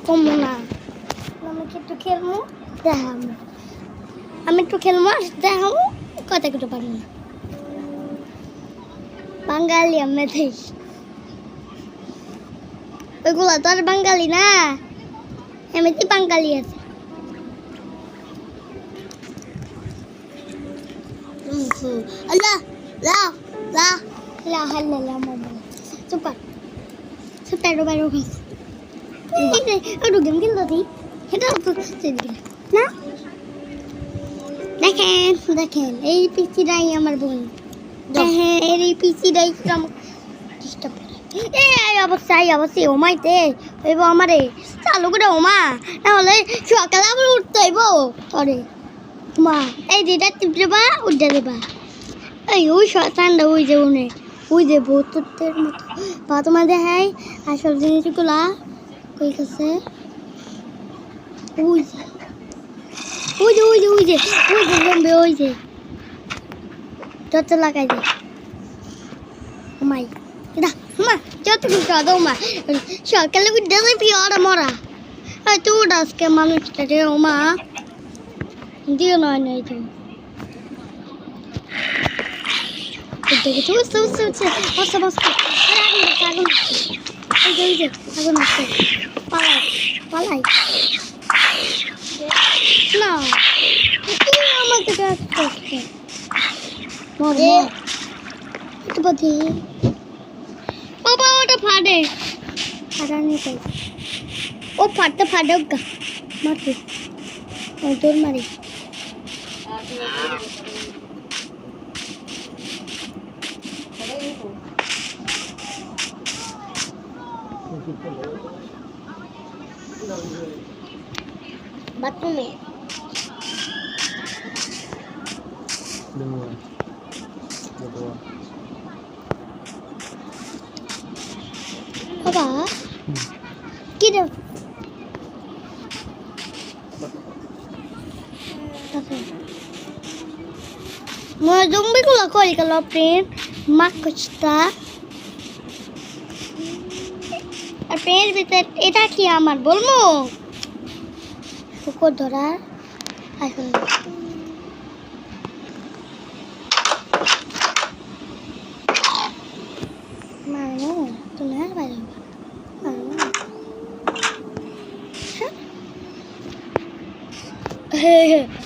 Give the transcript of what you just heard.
কমো না আমি একটু খেলবো দেখাবো আমি একটু খেলবো দেখাবো কথা কিছু পারবো না বাঙালি আমি দেশ ওইগুলো তো আর বাঙালি না এমনিতে বাঙালি আছে আল্লাহ লা লা লা হাল্লা মামা সুপার সুপার বাইরে গেছে একটু গেম খেলতে দিই এটা তো না দেখেন দেখেন এই পিসিটাই আমার বোন হ্যাঁ এই পিসিটাই ডিস্টার্ব এই অবশ্যই ওমাইতে হইব আমারে চালু করে ওমা নাহলে সকালে আবার উঠতে হইব তরে মা এই যেটা টিপে বা উঠে দেবা এই ওই ঠান্ডা ওই যে উনি ওই যে বোতলের মতো বা তোমার দেখাই আসল জিনিসগুলা কই গেছে ওই যে ওই যে ওই যে ওই যে ওই যে জম্বে ওই যে যত লাগাই দে মাই দা মা যত কিছু দাও মা সকালে উঠে যাবি আর মরা এই তুই আজকে মানুষটা রে মা দিও নয় নয় তো দেখো বসে আগুন পালাই না তুই আমাকে দেখতে মরে একটু বদি বাবা ওটা ফাটে ফাটানি চাই ও ফাটতে গা মারতে ও তোর মারি বাথরুমে বাবা কি রে মই জম্বিগুলো কই গেল ফ্রেন্ড মাকুচটা আর পেয়ের ভিতরে এটা কি আমার বলবো শুকর ধরা এখন মারো তুমি আর বাইরে হে হে